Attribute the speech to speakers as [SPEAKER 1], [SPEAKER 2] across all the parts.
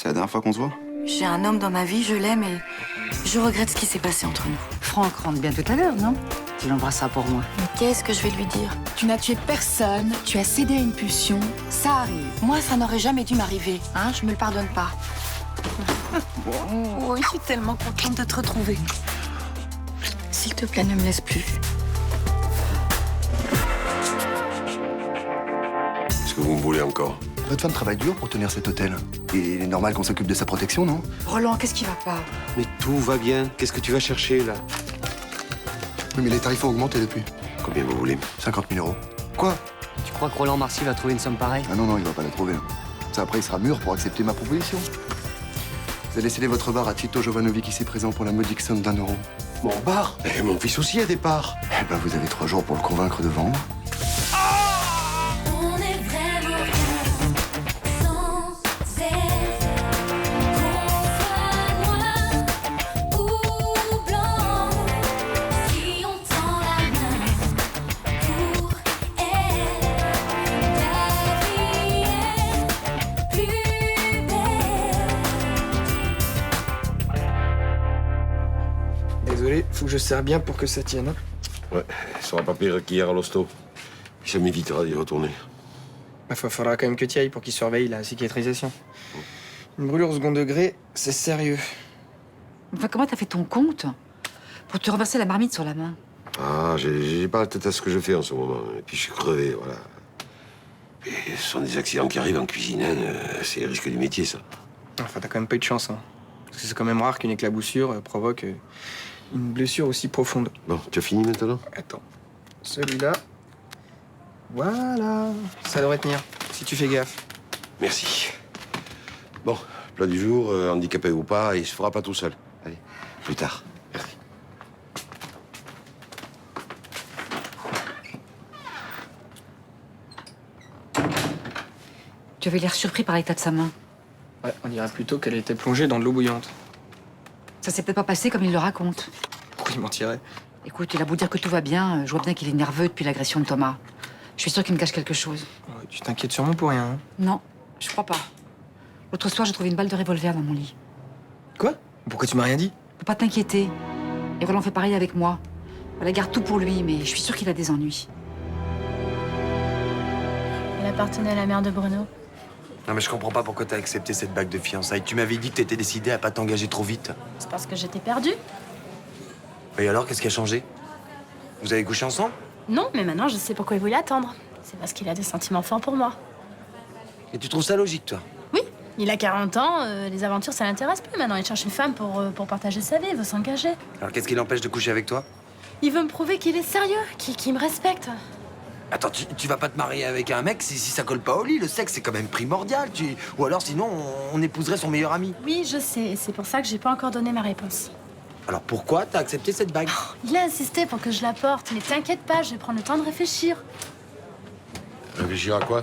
[SPEAKER 1] C'est la dernière fois qu'on se voit?
[SPEAKER 2] J'ai un homme dans ma vie, je l'aime et je regrette ce qui s'est passé entre nous.
[SPEAKER 3] Franck rentre bien tout à l'heure, non? Tu l'embrasseras pour moi.
[SPEAKER 2] Mais qu'est-ce que je vais lui dire?
[SPEAKER 4] Tu n'as tué personne, tu as cédé à une pulsion, ça arrive.
[SPEAKER 2] Moi, ça n'aurait jamais dû m'arriver, hein, je me le pardonne pas. Oh, je suis tellement contente de te retrouver. S'il te plaît, ne me laisse plus.
[SPEAKER 5] Qu'est-ce que vous me voulez encore?
[SPEAKER 6] Votre femme travaille dur pour tenir cet hôtel. Et il est normal qu'on s'occupe de sa protection, non?
[SPEAKER 2] Roland, qu'est-ce qui va pas?
[SPEAKER 5] Mais tout va bien. Qu'est-ce que tu vas chercher, là?
[SPEAKER 6] Oui, mais les tarifs ont augmenté depuis.
[SPEAKER 5] Combien vous voulez?
[SPEAKER 6] 50 000 euros. Quoi?
[SPEAKER 3] Tu crois que Roland Marcy va trouver une somme pareille?
[SPEAKER 6] Ah non, non, il va pas la trouver. Ça, après, il sera mûr pour accepter ma proposition. Vous allez céder votre bar à Tito Jovanovic ici présent pour la modique somme d'1 euro.
[SPEAKER 5] Mon bar? Eh, mon fils aussi a des parts.
[SPEAKER 6] Eh ben, vous avez 3 jours pour le convaincre de vendre.
[SPEAKER 7] On est vraiment bien, sans cesse. Qu'on soit noir ou blanc, si on tend la main pour elle, la vie est plus belle.
[SPEAKER 8] Désolé, faut que je serre bien pour que ça tienne. Hein.
[SPEAKER 5] Ouais, ça sera pas pire qu'hier à l'hosto. Puis ça m'évitera d'y retourner.
[SPEAKER 8] Bah, faudra quand même que tu ailles pour qu'il surveille la cicatrisation. Une brûlure au second degré, c'est sérieux.
[SPEAKER 3] Enfin, comment t'as fait ton compte pour te renverser la marmite sur la main?
[SPEAKER 5] Ah, j'ai pas la tête à ce que je fais en ce moment. Et puis je suis crevé, voilà. Et ce sont des accidents qui arrivent en cuisine, hein. C'est le risque du métier, ça.
[SPEAKER 8] Enfin, t'as quand même pas eu de chance. Hein. Parce que c'est quand même rare qu'une éclaboussure provoque une blessure aussi profonde.
[SPEAKER 5] Bon, tu as fini maintenant?
[SPEAKER 8] Attends. Celui-là. Voilà. Ça devrait tenir, si tu fais gaffe.
[SPEAKER 5] Merci. Bon, plat du jour, handicapé ou pas, il se fera pas tout seul. Allez, plus tard. Merci.
[SPEAKER 3] Tu avais l'air surpris par l'état de sa main.
[SPEAKER 8] Ouais, on dirait plutôt qu'elle était plongée dans de l'eau bouillante.
[SPEAKER 3] Ça s'est peut-être pas passé comme il le raconte.
[SPEAKER 8] Pourquoi il mentirait?
[SPEAKER 3] Écoute, il a beau dire que tout va bien, je vois bien qu'il est nerveux depuis l'agression de Thomas. Je suis sûre qu'il me cache quelque chose.
[SPEAKER 8] Ouais, tu t'inquiètes sûrement pour rien. Hein.
[SPEAKER 3] Non, je crois pas. L'autre soir, j'ai trouvé une balle de revolver dans mon lit.
[SPEAKER 8] Quoi? Pourquoi tu m'as rien dit?
[SPEAKER 3] Faut pas t'inquiéter. Et Roland fait pareil avec moi. Elle garde tout pour lui, mais je suis sûre qu'il a des ennuis.
[SPEAKER 7] Elle appartenait à la mère de Bruno.
[SPEAKER 9] Non mais je comprends pas pourquoi t'as accepté cette bague de fiançailles. Tu m'avais dit que t'étais décidé à pas t'engager trop vite.
[SPEAKER 7] C'est parce que j'étais perdue.
[SPEAKER 9] Et alors, qu'est-ce qui a changé? Vous avez couché ensemble?
[SPEAKER 7] Non, mais maintenant je sais pourquoi il voulait attendre. C'est parce qu'il a des sentiments forts pour moi.
[SPEAKER 9] Et tu trouves ça logique, toi?
[SPEAKER 7] Oui, il a 40 ans, les aventures ça l'intéresse plus maintenant. Il cherche une femme pour partager sa vie, il veut s'engager.
[SPEAKER 9] Alors qu'est-ce qui l'empêche de coucher avec toi?
[SPEAKER 7] Il veut me prouver qu'il est sérieux, qu'il me respecte.
[SPEAKER 9] Attends, tu vas pas te marier avec un mec si ça colle pas au lit. Le sexe, c'est quand même primordial. Ou alors sinon, on épouserait son meilleur ami.
[SPEAKER 7] Oui, je sais, et c'est pour ça que j'ai pas encore donné ma réponse.
[SPEAKER 9] Alors pourquoi t'as accepté cette bague?
[SPEAKER 7] Il a insisté pour que je la porte, mais t'inquiète pas, je vais prendre le temps de réfléchir.
[SPEAKER 5] Réfléchir à quoi?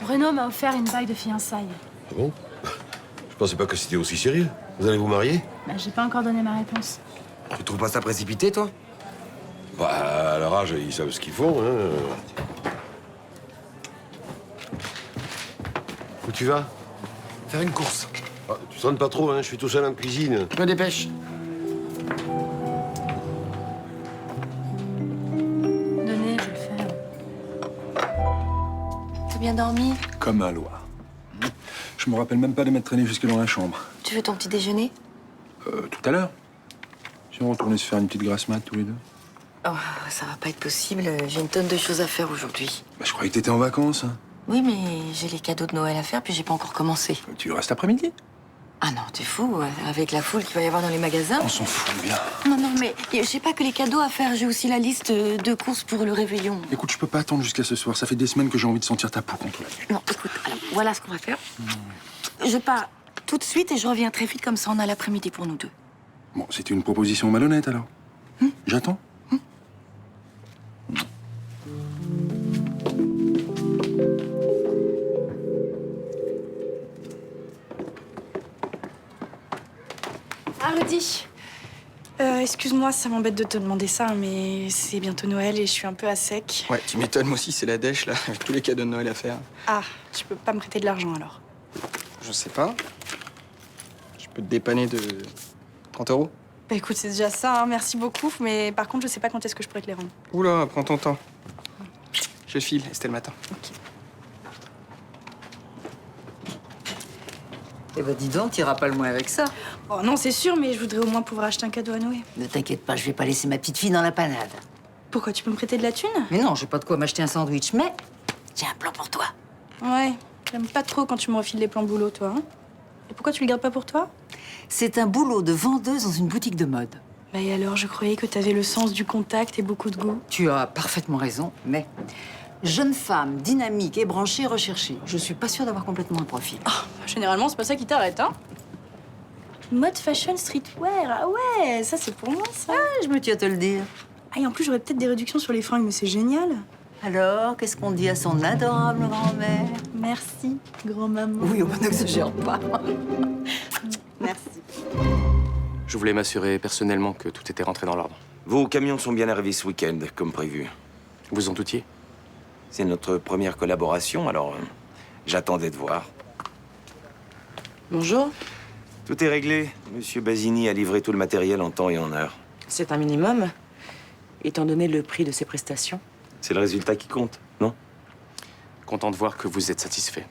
[SPEAKER 7] Bruno m'a offert une bague de fiançailles.
[SPEAKER 5] Ah bon? Je pensais pas que c'était aussi sérieux. Vous allez vous marier?
[SPEAKER 7] Bah, j'ai pas encore donné ma réponse.
[SPEAKER 9] Tu trouves pas ça précipité, toi?
[SPEAKER 5] Bah, à leur âge, ils savent ce qu'ils font, hein. Où tu vas?
[SPEAKER 9] Faire une course.
[SPEAKER 5] Ah, tu traînes pas trop, hein, je suis tout seul en cuisine.
[SPEAKER 9] Je me dépêche.
[SPEAKER 7] Donnez, je vais le faire.
[SPEAKER 2] T'as bien dormi?
[SPEAKER 10] Comme un loi. Je me rappelle même pas de m'être traîné jusque dans la chambre.
[SPEAKER 2] Tu veux ton petit déjeuner?
[SPEAKER 10] Tout à l'heure. Si on retournait se faire une petite grasse mat tous les deux.
[SPEAKER 2] Oh, ça va pas être possible, j'ai une tonne de choses à faire aujourd'hui.
[SPEAKER 10] Bah, je croyais que t'étais en vacances. Hein.
[SPEAKER 2] Oui, mais j'ai les cadeaux de Noël à faire, puis j'ai pas encore commencé.
[SPEAKER 10] Tu restes après-midi?
[SPEAKER 2] Ah non, t'es fou, avec la foule qu'il va y avoir dans les magasins.
[SPEAKER 10] On s'en fout bien.
[SPEAKER 2] Non, non, mais j'ai pas que les cadeaux à faire, j'ai aussi la liste de courses pour le réveillon.
[SPEAKER 10] Écoute, je peux pas attendre jusqu'à ce soir. Ça fait des semaines que j'ai envie de sentir ta peau contre la nuit.
[SPEAKER 2] Non, écoute, alors, voilà ce qu'on va faire. Je pars tout de suite et je reviens très vite, comme ça on a l'après-midi pour nous deux.
[SPEAKER 10] Bon, c'était une proposition malhonnête alors. J'attends.
[SPEAKER 4] Ah, Rudy. Excuse-moi, ça m'embête de te demander ça, mais c'est bientôt Noël et je suis un peu à sec.
[SPEAKER 8] Ouais, tu m'étonnes, moi aussi, c'est la dèche, là, avec tous les cadeaux de Noël à faire.
[SPEAKER 4] Ah, tu peux pas me prêter de l'argent alors?
[SPEAKER 8] Je sais pas. Je peux te dépanner de 30 euros.
[SPEAKER 4] Bah écoute, c'est déjà ça, hein. Merci beaucoup. Mais par contre, je sais pas quand est-ce que je pourrais te les rendre.
[SPEAKER 8] Oula, prends ton temps. Je file, et c'était le matin.
[SPEAKER 1] Eh ben dis donc, t'iras pas le moins avec ça.
[SPEAKER 4] Oh non, c'est sûr, mais je voudrais au moins pouvoir acheter un cadeau à Noé.
[SPEAKER 1] Ne t'inquiète pas, je vais pas laisser ma petite fille dans la panade.
[SPEAKER 4] Pourquoi, tu peux me prêter de la thune?
[SPEAKER 1] Mais non, j'ai pas de quoi m'acheter un sandwich, mais j'ai un plan pour toi.
[SPEAKER 4] Ouais, j'aime pas trop quand tu me refiles les plans boulot, toi. Hein. Et pourquoi tu le gardes pas pour toi?
[SPEAKER 1] C'est un boulot de vendeuse dans une boutique de mode.
[SPEAKER 4] Bah et alors, je croyais que t'avais le sens du contact et beaucoup de goût.
[SPEAKER 1] Tu as parfaitement raison, mais jeune femme, dynamique et branchée, recherchée. Je suis pas sûre d'avoir complètement un profil.
[SPEAKER 4] Généralement, c'est pas ça qui t'arrête, hein. Mode fashion streetwear, ah ouais, ça c'est pour moi, ça.
[SPEAKER 1] Je me tiens à te le dire.
[SPEAKER 4] Ah, et en plus, j'aurais peut-être des réductions sur les fringues, mais c'est génial.
[SPEAKER 1] Alors, qu'est-ce qu'on dit à son adorable grand-mère?
[SPEAKER 4] Merci, grand-maman.
[SPEAKER 1] Oui, on n'exagère pas. Merci.
[SPEAKER 11] Je voulais m'assurer personnellement que tout était rentré dans l'ordre.
[SPEAKER 5] Vos camions sont bien arrivés ce week-end, comme prévu.
[SPEAKER 11] Vous en doutiez?
[SPEAKER 5] C'est notre première collaboration, alors j'attendais de voir.
[SPEAKER 12] Bonjour.
[SPEAKER 5] Tout est réglé. Monsieur Basini a livré tout le matériel en temps et en heure.
[SPEAKER 12] C'est un minimum, étant donné le prix de ces prestations.
[SPEAKER 5] C'est le résultat qui compte, non?
[SPEAKER 11] Content de voir que vous êtes satisfait.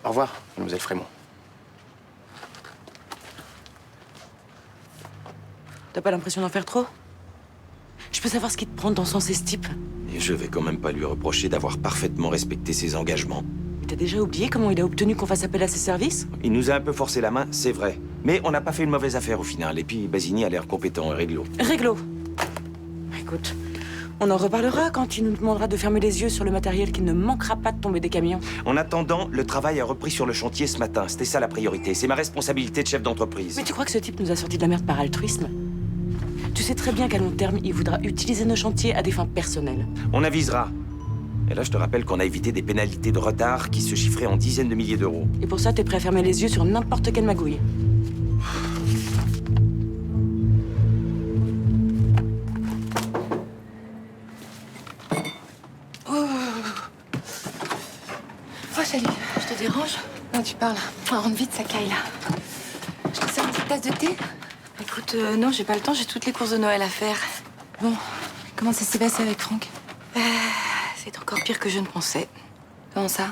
[SPEAKER 11] Au revoir, mademoiselle Frémont.
[SPEAKER 12] T'as pas l'impression d'en faire trop? Je peux savoir ce qui te prend dans son ce type?
[SPEAKER 5] Et je vais quand même pas lui reprocher d'avoir parfaitement respecté ses engagements.
[SPEAKER 12] Mais t'as déjà oublié comment il a obtenu qu'on fasse appel à ses services?
[SPEAKER 5] Il nous a un peu forcé la main, c'est vrai. Mais on n'a pas fait une mauvaise affaire au final. Et puis Basini a l'air compétent et réglo.
[SPEAKER 12] Réglo. Écoute, on en reparlera quand il nous demandera de fermer les yeux sur le matériel qui ne manquera pas de tomber des camions.
[SPEAKER 5] En attendant, le travail a repris sur le chantier ce matin. C'était ça la priorité. C'est ma responsabilité de chef d'entreprise.
[SPEAKER 12] Mais tu crois que ce type nous a sorti de la merde par altruisme? Tu sais très bien qu'à long terme, il voudra utiliser nos chantiers à des fins personnelles.
[SPEAKER 5] On avisera. Et là, je te rappelle qu'on a évité des pénalités de retard qui se chiffraient en dizaines de milliers d'euros.
[SPEAKER 12] Et pour ça, t'es prêt à fermer les yeux sur n'importe quelle magouille.
[SPEAKER 2] Oh, salut, je te dérange? Non, tu parles. Rentre vite, ça caille, là. Je te sers une petite tasse de thé? Écoute, non, j'ai pas le temps, j'ai toutes les courses de Noël à faire. Bon, comment ça s'est passé avec Franck? C'est encore pire que je ne pensais. Comment ça?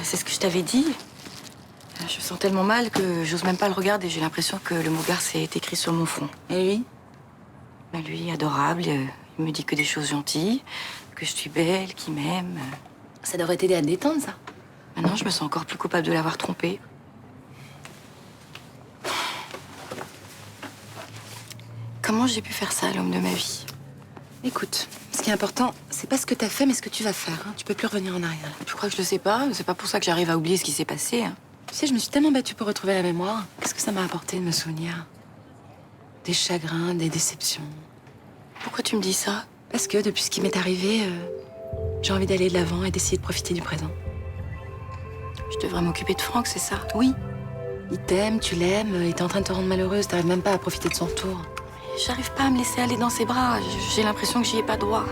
[SPEAKER 2] C'est ce que je t'avais dit. Je me sens tellement mal que j'ose même pas le regarder. J'ai l'impression que le mot garce est écrit sur mon front. Et lui? Lui, adorable. Il me dit que des choses gentilles, que je suis belle, qu'il m'aime. Ça devrait t'aider à te détendre, ça. Maintenant, je me sens encore plus coupable de l'avoir trompé. Comment j'ai pu faire ça à l'homme de ma vie? Écoute, ce qui est important, c'est pas ce que t'as fait, mais ce que tu vas faire. Hein. Tu peux plus revenir en arrière. Tu crois que je le sais pas? C'est pas pour ça que j'arrive à oublier ce qui s'est passé. Hein. Tu sais, je me suis tellement battue pour retrouver la mémoire. Qu'est-ce que ça m'a apporté de me souvenir? Des chagrins, des déceptions. Pourquoi tu me dis ça? Parce que depuis ce qui m'est arrivé, j'ai envie d'aller de l'avant et d'essayer de profiter du présent. Je devrais m'occuper de Franck, c'est ça? Oui. Il t'aime, tu l'aimes, il est en train de te rendre malheureuse, t'arrives même pas à profiter de son retour. J'arrive pas à me laisser aller dans ses bras. J'ai l'impression que j'y ai pas droit.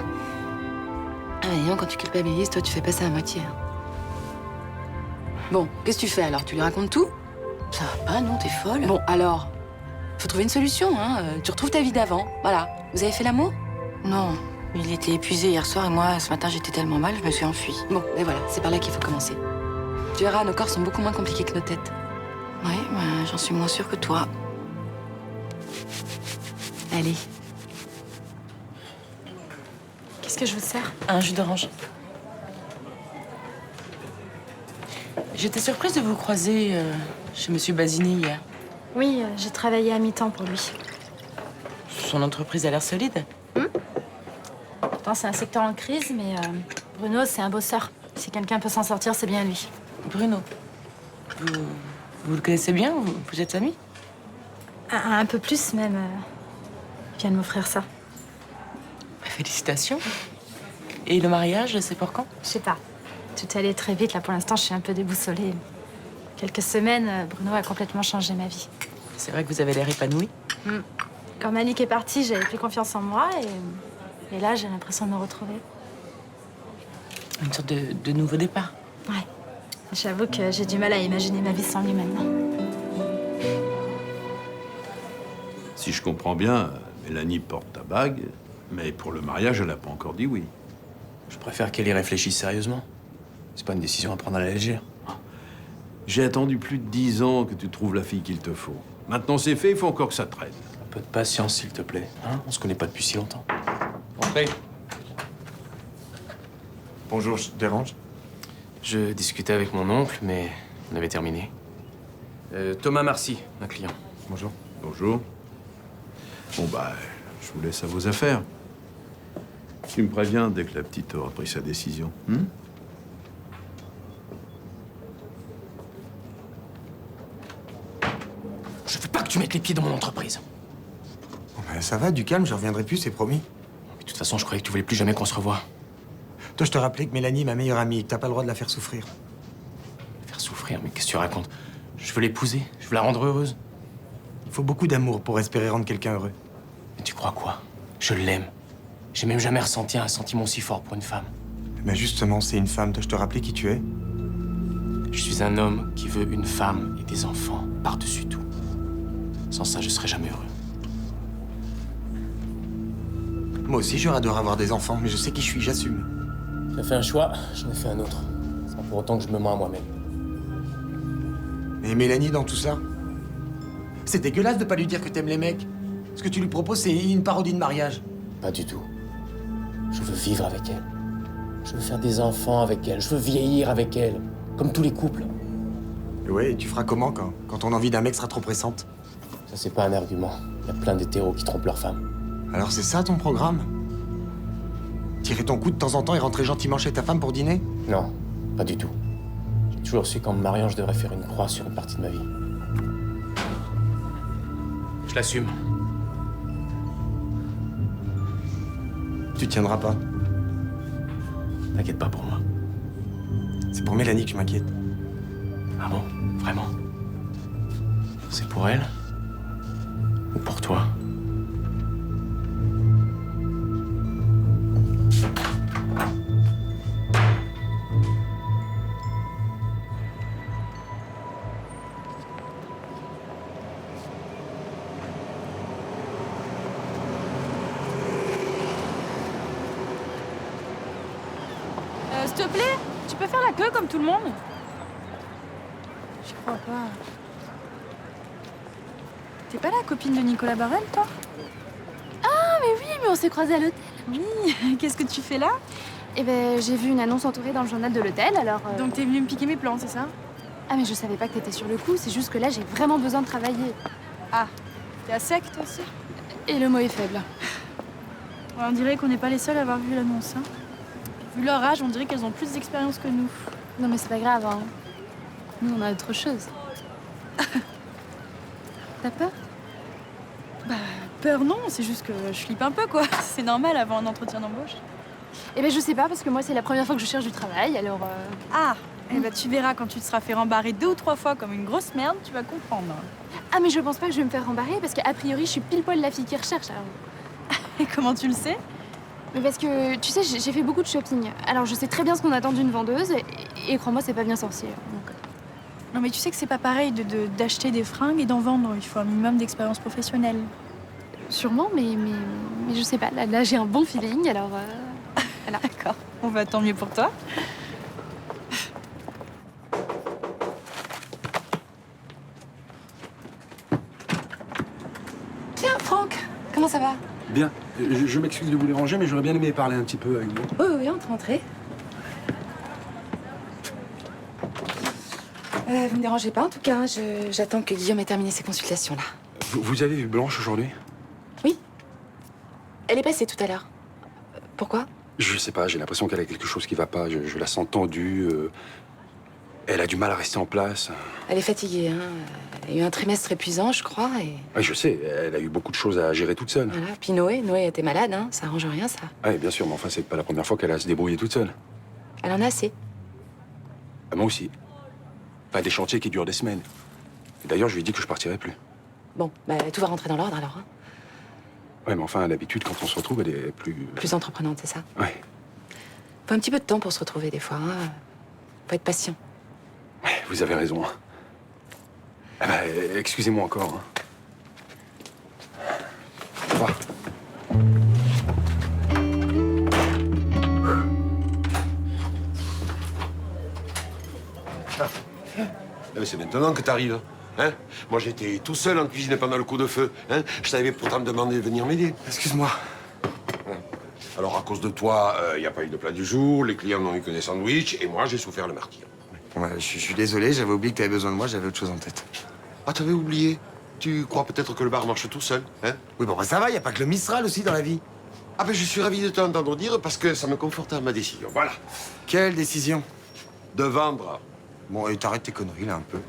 [SPEAKER 2] Ah mais non, quand tu culpabilises, toi, tu fais pas ça à moitié. Hein. Bon, qu'est-ce que tu fais alors? Tu lui racontes tout? Ça va pas, non, t'es folle. Bon, alors, faut trouver une solution, hein. Tu retrouves ta vie d'avant, voilà. Vous avez fait l'amour? Non, il était épuisé hier soir et moi, ce matin, j'étais tellement mal, je me suis enfuie. Bon, et voilà, c'est par là qu'il faut commencer. Tu verras, nos corps sont beaucoup moins compliqués que nos têtes. Ouais, j'en suis moins sûre que toi. Allez.
[SPEAKER 4] Qu'est-ce que je vous sers?
[SPEAKER 12] Un jus d'orange. J'étais surprise de vous croiser chez Monsieur Basini hier.
[SPEAKER 4] Oui, j'ai travaillé à mi-temps pour lui.
[SPEAKER 12] Son entreprise a l'air solide.
[SPEAKER 7] Pourtant, c'est un secteur en crise, mais Bruno, c'est un bosseur. Si quelqu'un peut s'en sortir, c'est bien lui.
[SPEAKER 12] Bruno, vous le connaissez bien? Vous êtes amis?
[SPEAKER 7] Un peu plus, même. Il vient de m'offrir ça.
[SPEAKER 12] Félicitations. Et le mariage, c'est pour quand?
[SPEAKER 7] Je sais pas. Tout est allé très vite. Là, pour l'instant, je suis un peu déboussolée. Quelques semaines, Bruno a complètement changé ma vie.
[SPEAKER 12] C'est vrai que vous avez l'air épanoui.
[SPEAKER 7] Quand Malik est parti, j'avais plus confiance en moi. Et là, j'ai l'impression de me retrouver.
[SPEAKER 12] Une sorte de nouveau départ.
[SPEAKER 7] J'avoue que j'ai du mal à imaginer ma vie sans lui maintenant.
[SPEAKER 13] Si je comprends bien, Mélanie porte ta bague, mais pour le mariage, elle n'a pas encore dit oui.
[SPEAKER 11] Je préfère qu'elle y réfléchisse sérieusement. C'est pas une décision à prendre à la légère.
[SPEAKER 13] J'ai attendu plus de 10 ans que tu trouves la fille qu'il te faut. Maintenant c'est fait, il faut encore que ça traîne.
[SPEAKER 11] Un peu de patience, s'il te plaît. Hein? On se connaît pas depuis si longtemps. Entrez.
[SPEAKER 8] Bonjour, je te dérange?
[SPEAKER 11] Je discutais avec mon oncle, mais on avait terminé. Thomas Marcy, un client.
[SPEAKER 13] Bonjour. Bonjour. Bon bah, je vous laisse à vos affaires. Tu me préviens dès que la petite aura pris sa décision.
[SPEAKER 11] Je veux pas que tu mettes les pieds dans mon entreprise.
[SPEAKER 8] Ça va, du calme, je reviendrai plus, c'est promis.
[SPEAKER 11] Mais de toute façon, je croyais que tu voulais plus jamais qu'on se revoie.
[SPEAKER 8] Toi, je te rappelais que Mélanie est ma meilleure amie et que t'as pas le droit de la faire souffrir.
[SPEAKER 11] Faire souffrir, mais qu'est-ce que tu racontes? Je veux l'épouser, je veux la rendre heureuse.
[SPEAKER 8] Il faut beaucoup d'amour pour espérer rendre quelqu'un heureux.
[SPEAKER 11] Mais tu crois quoi? Je l'aime. J'ai même jamais ressenti un sentiment aussi fort pour une femme.
[SPEAKER 8] Mais justement, c'est une femme. Dois-je te rappeler qui tu es?
[SPEAKER 11] Je suis un homme qui veut une femme et des enfants par-dessus tout. Sans ça, je serais jamais heureux.
[SPEAKER 8] Moi aussi, j'aurais adoré avoir des enfants, mais je sais qui je suis, j'assume.
[SPEAKER 11] J'ai fait un choix, j'en ai fait un autre. C'est pas pour autant que je me mens à moi-même.
[SPEAKER 8] Et Mélanie dans tout ça? C'est dégueulasse de pas lui dire que t'aimes les mecs. Ce que tu lui proposes, c'est une parodie de mariage.
[SPEAKER 11] Pas du tout. Je veux vivre avec elle. Je veux faire des enfants avec elle. Je veux vieillir avec elle. Comme tous les couples.
[SPEAKER 8] Et ouais, et tu feras comment quand ton envie d'un mec sera trop pressante?
[SPEAKER 11] Ça, c'est pas un argument. Il y a plein d'hétéros qui trompent leur femme.
[SPEAKER 8] Alors c'est ça ton programme? Tirer ton coup de temps en temps et rentrer gentiment chez ta femme pour dîner?
[SPEAKER 11] Non, pas du tout. J'ai toujours su qu'en me mariant, je devrais faire une croix sur une partie de ma vie. Je l'assume.
[SPEAKER 8] Tu tiendras pas.
[SPEAKER 11] T'inquiète pas pour moi.
[SPEAKER 8] C'est pour Mélanie que je m'inquiète.
[SPEAKER 11] Ah bon? Vraiment? C'est pour elle? Ou pour toi?
[SPEAKER 4] S'il te plaît, tu peux faire la queue comme tout le monde? Je crois pas. T'es pas la copine de Nicolas Barrel, toi?
[SPEAKER 7] Ah, mais oui, mais on s'est croisés à l'hôtel.
[SPEAKER 4] Oui, qu'est-ce que tu fais là?
[SPEAKER 7] Eh ben, j'ai vu une annonce entourée dans le journal de l'hôtel, alors...
[SPEAKER 4] Donc t'es venue me piquer mes plans, c'est ça?
[SPEAKER 7] Ah, mais je savais pas que t'étais sur le coup, c'est juste que là, j'ai vraiment besoin de travailler.
[SPEAKER 4] Ah, t'es à sec, toi aussi?
[SPEAKER 7] Et le mot est faible.
[SPEAKER 4] Ouais, on dirait qu'on n'est pas les seuls à avoir vu l'annonce, hein. Vu leur âge, on dirait qu'elles ont plus d'expérience que nous.
[SPEAKER 7] Non, mais c'est pas grave, hein. Nous, on a autre chose. T'as peur?
[SPEAKER 4] Bah, peur non, c'est juste que je flippe un peu, quoi. C'est normal avant un entretien d'embauche.
[SPEAKER 7] Eh ben, je sais pas, parce que moi, c'est la première fois que je cherche du travail, alors...
[SPEAKER 4] Ah, eh ben, tu verras quand tu te seras fait rembarrer 2 ou 3 fois comme une grosse merde, tu vas comprendre.
[SPEAKER 7] Ah, mais je pense pas que je vais me faire rembarrer, parce qu'a priori, je suis pile poil la fille qui recherche, alors...
[SPEAKER 4] Et comment tu le sais?
[SPEAKER 7] Mais parce que, tu sais, j'ai fait beaucoup de shopping. Alors, je sais très bien ce qu'on attend d'une vendeuse, et crois-moi, c'est pas bien sorcier. Donc...
[SPEAKER 4] Non, mais tu sais que c'est pas pareil d'acheter des fringues et d'en vendre. Il faut un minimum d'expérience professionnelle.
[SPEAKER 7] Sûrement, mais je sais pas. Là j'ai un bon feeling, alors...
[SPEAKER 4] Voilà. D'accord. On va tant mieux pour toi.
[SPEAKER 2] Tiens, Franck, comment ça va?
[SPEAKER 10] Bien. Je m'excuse de vous déranger, mais j'aurais bien aimé parler un petit peu avec vous.
[SPEAKER 2] Oui, on te rentrer. Vous me dérangez pas, en tout cas. J'attends que Guillaume ait terminé ses consultations, là.
[SPEAKER 10] Vous avez vu Blanche aujourd'hui?
[SPEAKER 2] Oui. Elle est passée tout à l'heure. Pourquoi?
[SPEAKER 10] Je sais pas, j'ai l'impression qu'elle a quelque chose qui va pas. Je la sens tendue. Elle a du mal à rester en place.
[SPEAKER 2] Elle est fatiguée, hein. Elle a eu un trimestre épuisant, je crois, et...
[SPEAKER 10] Oui, je sais, elle a eu beaucoup de choses à gérer toute seule.
[SPEAKER 2] Voilà. Puis Noé était malade, hein. Ça arrange rien, ça.
[SPEAKER 10] Oui, bien sûr, mais enfin, c'est pas la première fois qu'elle a à se débrouiller toute seule.
[SPEAKER 2] Elle en a assez.
[SPEAKER 10] Moi aussi. Enfin, des chantiers qui durent des semaines. Et d'ailleurs, je lui ai dit que je partirais plus.
[SPEAKER 2] Bon, bah, tout va rentrer dans l'ordre, alors, hein.
[SPEAKER 10] Ouais, mais enfin, d'habitude, quand on se retrouve, elle est plus...
[SPEAKER 2] Plus entreprenante, c'est ça?
[SPEAKER 10] Ouais.
[SPEAKER 2] Faut un petit peu de temps pour se retrouver, des fois, hein. Faut être patient.
[SPEAKER 10] Vous avez raison. Eh ben, excusez-moi encore. Au revoir.
[SPEAKER 5] C'est maintenant que t'arrives. Hein? Moi, j'étais tout seul en cuisine pendant le coup de feu. Hein? Je t'avais pourtant demandé de venir m'aider.
[SPEAKER 8] Excuse-moi.
[SPEAKER 5] Alors, à cause de toi, il n'y a pas eu de plat du jour, les clients n'ont eu que des sandwichs, et moi, j'ai souffert le martyr.
[SPEAKER 8] Ouais, je suis désolé, j'avais oublié que t'avais besoin de moi, j'avais autre chose en tête.
[SPEAKER 5] Ah, t'avais oublié? Tu crois peut-être que le bar marche tout seul, hein?
[SPEAKER 9] Oui, bon, bah, ça va, y a pas que le Mistral aussi dans la vie.
[SPEAKER 5] Ah, ben, je suis ravi de t'entendre dire parce que ça me conforte à ma décision. Voilà.
[SPEAKER 8] Quelle décision?
[SPEAKER 5] De vendre.
[SPEAKER 8] Bon, et t'arrêtes tes conneries, là, un peu.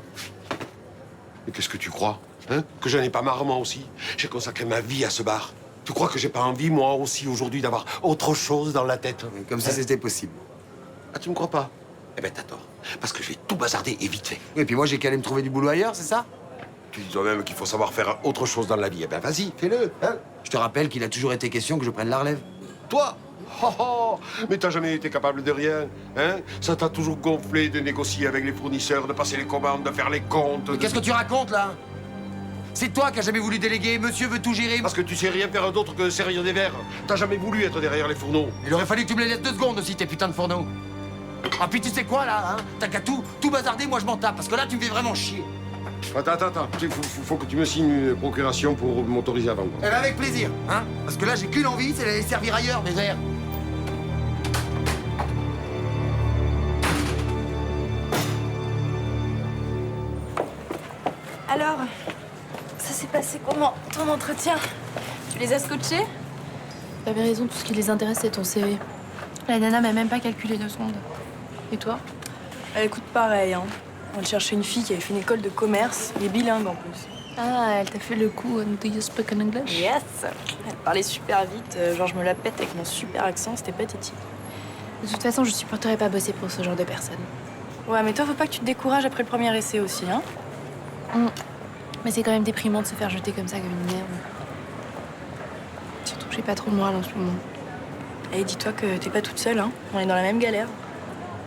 [SPEAKER 5] Mais qu'est-ce que tu crois, hein? Que j'en ai pas marre, moi aussi? J'ai consacré ma vie à ce bar. Tu crois que j'ai pas envie, moi aussi, aujourd'hui, d'avoir autre chose dans la tête?
[SPEAKER 8] Comme si c'était possible.
[SPEAKER 5] Ah, tu me crois pas? Eh ben, t'as tort. Parce que je vais tout bazarder et vite fait.
[SPEAKER 8] Oui, et puis moi, j'ai qu'à aller me trouver du boulot ailleurs, c'est ça?
[SPEAKER 5] Tu dis toi-même qu'il faut savoir faire autre chose dans la vie. Eh ben, vas-y, fais-le, hein?
[SPEAKER 8] Je te rappelle qu'il a toujours été question que je prenne la relève.
[SPEAKER 5] Toi? Oh, oh, mais t'as jamais été capable de rien, hein? Ça t'a toujours gonflé de négocier avec les fournisseurs, de passer les commandes, de faire les comptes.
[SPEAKER 8] Mais qu'est-ce que tu racontes, là? C'est toi qui as jamais voulu déléguer, monsieur veut tout gérer.
[SPEAKER 5] Parce que tu sais rien faire d'autre que servir des verres. T'as jamais voulu être derrière les fourneaux.
[SPEAKER 8] Il aurait fallu que tu me les laisses 2 secondes aussi, tes putains de fourneaux. Ah, puis tu sais quoi, là, hein? T'as qu'à tout bazarder, moi je m'en tape, parce que là, tu me fais vraiment chier.
[SPEAKER 5] Attends. Il faut que tu me signes une procuration pour m'autoriser à vendre.
[SPEAKER 8] Eh ben, avec plaisir, hein? Parce que là, j'ai qu'une envie, c'est d'aller servir ailleurs, mes verres.
[SPEAKER 4] Alors, ça s'est passé comment, ton entretien? Tu les as scotchés?
[SPEAKER 7] T'avais raison, tout ce qui les intéresse, c'est ton CV. La nana m'a même pas calculé 2 secondes. Et toi?
[SPEAKER 4] Écoute, pareil, hein. On cherchait une fille qui avait fait une école de commerce, et bilingue en plus.
[SPEAKER 7] Ah, elle t'a fait le coup Do you speak in English?
[SPEAKER 4] Yes! Elle parlait super vite, genre je me la pète avec mon super accent, c'était pathétique.
[SPEAKER 7] De toute façon, je supporterais pas bosser pour ce genre de personne.
[SPEAKER 4] Ouais, mais toi, faut pas que tu te décourages après le premier essai aussi, hein?
[SPEAKER 7] Mais c'est quand même déprimant de se faire jeter comme ça, comme une merde. Surtout que j'ai pas trop le moral en ce moment.
[SPEAKER 4] Et dis-toi que t'es pas toute seule, hein? On est dans la même galère.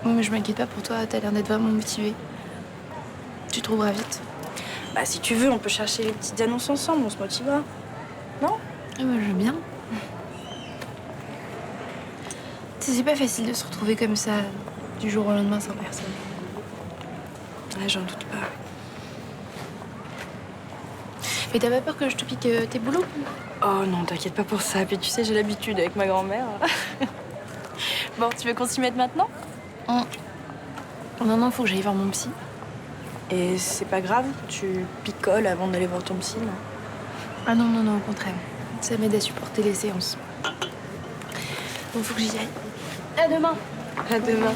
[SPEAKER 7] Oui, mais je m'inquiète pas pour toi, t'as l'air d'être vraiment motivée. Tu trouveras vite.
[SPEAKER 4] Bah, si tu veux, on peut chercher les petites annonces ensemble, on se motivera. Non?
[SPEAKER 7] Ah, moi, je veux bien. C'est pas facile de se retrouver comme ça, du jour au lendemain, sans personne.
[SPEAKER 4] Ouais, j'en doute pas.
[SPEAKER 7] Mais t'as pas peur que je te pique tes boulots?
[SPEAKER 4] Oh non, t'inquiète pas pour ça. Puis tu sais, j'ai l'habitude avec ma grand-mère. Bon, tu veux qu'on s'y mette maintenant?
[SPEAKER 7] Non, faut que j'aille voir mon psy.
[SPEAKER 4] Et c'est pas grave? Tu picoles avant d'aller voir ton psy, non?
[SPEAKER 7] Ah non, au contraire. Ça m'aide à supporter les séances. Bon, faut que j'y aille. À demain.
[SPEAKER 4] À demain.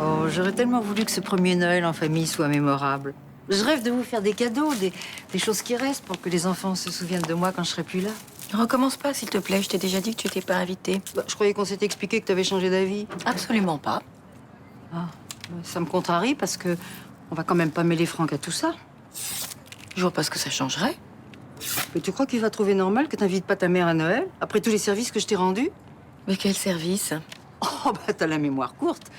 [SPEAKER 1] Oh, j'aurais tellement voulu que ce premier Noël en famille soit mémorable. Je rêve de vous faire des cadeaux, des choses qui restent pour que les enfants se souviennent de moi quand je serai plus là.
[SPEAKER 2] Recommence pas, s'il te plaît. Je t'ai déjà dit que tu étais pas invitée.
[SPEAKER 1] Bah, je croyais qu'on s'était expliqué que tu avais changé d'avis.
[SPEAKER 2] Absolument pas.
[SPEAKER 1] Ah, ça me contrarie parce que on va quand même pas mêler Franck à tout ça.
[SPEAKER 2] Je vois pas ce que ça changerait.
[SPEAKER 1] Mais tu crois qu'il va trouver normal que t'invites pas ta mère à Noël, après tous les services que je t'ai rendus?
[SPEAKER 2] Mais quel service?
[SPEAKER 1] Oh, bah t'as la mémoire courte.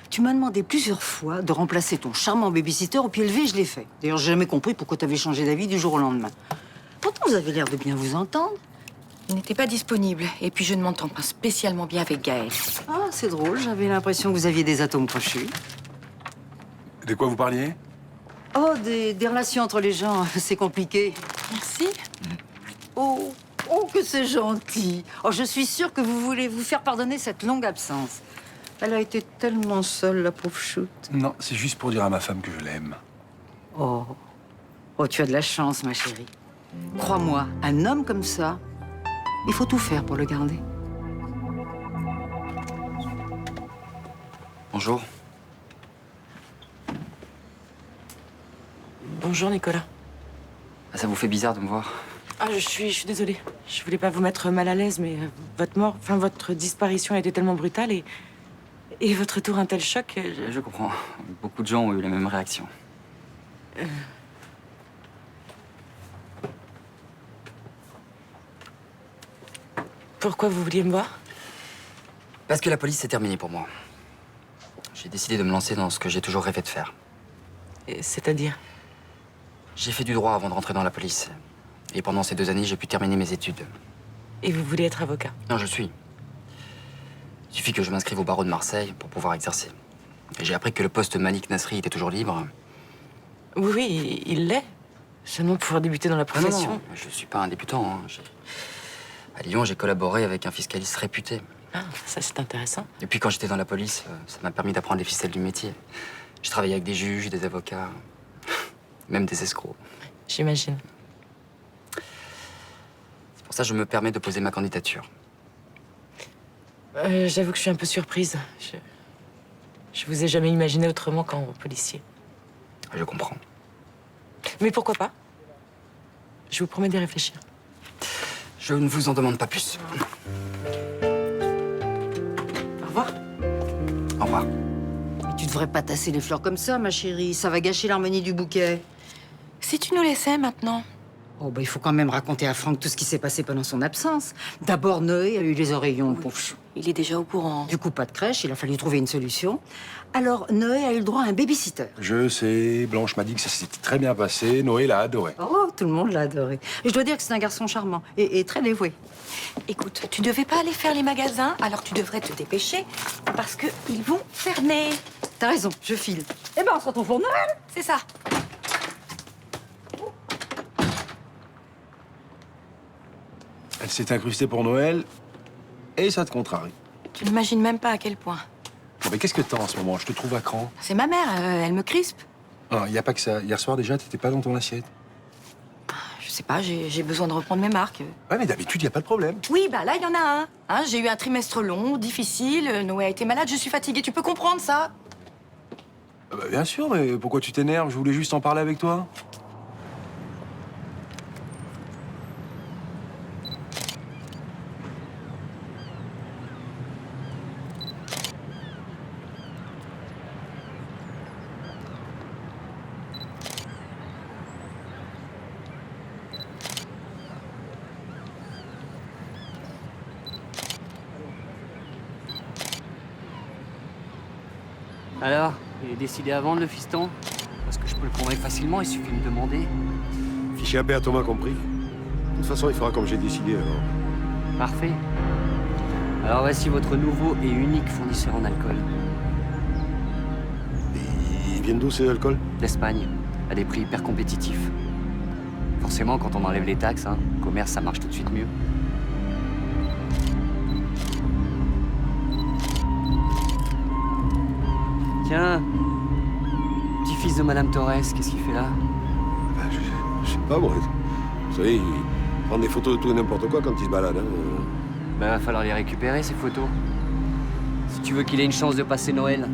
[SPEAKER 1] Tu m'as demandé plusieurs fois de remplacer ton charmant babysitter au pied levé, je l'ai fait. D'ailleurs, j'ai jamais compris pourquoi t'avais changé d'avis du jour au lendemain. Pourtant, vous avez l'air de bien vous entendre.
[SPEAKER 2] Il n'était pas disponible. Et puis, je ne m'entends pas spécialement bien avec Gaël.
[SPEAKER 1] Ah, c'est drôle, j'avais l'impression que vous aviez des atomes crochus.
[SPEAKER 10] De quoi vous parliez?
[SPEAKER 1] Oh, des relations entre les gens, c'est compliqué.
[SPEAKER 2] Merci.
[SPEAKER 1] Oh, que c'est gentil. Oh, je suis sûre que vous voulez vous faire pardonner cette longue absence. Elle a été tellement seule, la pauvre choute.
[SPEAKER 10] Non, c'est juste pour dire à ma femme que je l'aime.
[SPEAKER 1] Oh, tu as de la chance, ma chérie. Crois-moi, un homme comme ça, il faut tout faire pour le garder.
[SPEAKER 10] Bonjour.
[SPEAKER 12] Bonjour, Nicolas.
[SPEAKER 14] Ça vous fait bizarre de me voir?
[SPEAKER 12] Ah, je suis désolée. Je voulais pas vous mettre mal à l'aise, mais votre disparition a été tellement brutale et votre retour un tel choc.
[SPEAKER 14] Je comprends. Beaucoup de gens ont eu la même réaction.
[SPEAKER 12] Pourquoi vous vouliez me voir?
[SPEAKER 14] Parce que la police, c'est terminé pour moi. J'ai décidé de me lancer dans ce que j'ai toujours rêvé de faire.
[SPEAKER 12] C'est-à-dire?
[SPEAKER 14] J'ai fait du droit avant de rentrer dans la police. Et pendant ces 2 années, j'ai pu terminer mes études.
[SPEAKER 12] Et vous voulez être avocat?
[SPEAKER 14] Non, je suis. Il suffit que je m'inscrive au barreau de Marseille pour pouvoir exercer. Et j'ai appris que le poste Malik Nasri était toujours libre.
[SPEAKER 12] Oui, oui, il l'est. Seulement pouvoir débuter dans la profession.
[SPEAKER 14] Non, je suis pas un débutant. Hein. À Lyon, j'ai collaboré avec un fiscaliste réputé.
[SPEAKER 12] Ah, ça c'est intéressant.
[SPEAKER 14] Et puis quand j'étais dans la police, ça m'a permis d'apprendre les ficelles du métier. J'ai travaillé avec des juges, des avocats, même des escrocs.
[SPEAKER 12] J'imagine.
[SPEAKER 14] C'est pour ça que je me permets de poser ma candidature.
[SPEAKER 12] J'avoue que je suis un peu surprise. Je vous ai jamais imaginé autrement qu'en policier.
[SPEAKER 14] Je comprends.
[SPEAKER 12] Mais pourquoi pas? Je vous promets d'y réfléchir.
[SPEAKER 14] Je ne vous en demande pas plus.
[SPEAKER 12] Au revoir.
[SPEAKER 14] Au revoir.
[SPEAKER 1] Mais tu devrais pas tasser les fleurs comme ça, ma chérie. Ça va gâcher l'harmonie du bouquet.
[SPEAKER 2] Si tu nous laissais maintenant.
[SPEAKER 1] Oh, bah, il faut quand même raconter à Franck tout ce qui s'est passé pendant son absence. D'abord, Noé a eu les oreillons, le pauvre chou.
[SPEAKER 2] Il est déjà au courant.
[SPEAKER 1] Du coup, pas de crèche, il a fallu trouver une solution. Alors, Noé a eu le droit à un baby-sitter.
[SPEAKER 10] Je sais, Blanche m'a dit que ça s'était très bien passé. Noé l'a adoré.
[SPEAKER 1] Oh, tout le monde l'a adoré. Et je dois dire que c'est un garçon charmant et très dévoué.
[SPEAKER 2] Écoute, tu devais pas aller faire les magasins, alors tu devrais te dépêcher parce que ils vont fermer.
[SPEAKER 1] T'as raison, je file. Eh ben, on se retrouve pour Noël.
[SPEAKER 2] C'est ça.
[SPEAKER 10] Elle s'est incrustée pour Noël et ça te contrarie.
[SPEAKER 2] Tu n'imagines même pas à quel point.
[SPEAKER 10] Bon, mais qu'est-ce que t'as en ce moment? Je te trouve à cran.
[SPEAKER 2] C'est ma mère, elle me crispe.
[SPEAKER 10] Il n'y a pas que ça. Hier soir, déjà, t'étais pas dans ton assiette.
[SPEAKER 2] Je sais pas, j'ai besoin de reprendre mes marques.
[SPEAKER 10] Ouais, mais d'habitude, il n'y a pas de problème.
[SPEAKER 2] Oui, bah là, il y en a un. Hein, j'ai eu un trimestre long, difficile. Noé a été malade, je suis fatiguée. Tu peux comprendre ça?
[SPEAKER 10] Bah, bien sûr, mais pourquoi tu t'énerves? Je voulais juste en parler avec toi.
[SPEAKER 15] Alors, il est décidé à vendre le fiston? Parce que je peux le convaincre facilement, il suffit de me demander.
[SPEAKER 5] Fiché à paix à Thomas compris. De toute façon, il fera comme j'ai décidé alors.
[SPEAKER 15] Parfait. Alors voici votre nouveau et unique fournisseur en alcool.
[SPEAKER 5] Ils viennent d'où ces alcools?
[SPEAKER 15] D'Espagne, à des prix hyper compétitifs. Forcément, quand on enlève les taxes, hein, le commerce, ça marche tout de suite mieux. Tiens, petit-fils de Madame Torres, qu'est-ce qu'il fait là?
[SPEAKER 5] Bah, je sais pas, moi. Vous savez, il prend des photos de tout et n'importe quoi quand il se balade. Hein.
[SPEAKER 15] Bah, va falloir les récupérer, ces photos. Si tu veux qu'il ait une chance de passer Noël.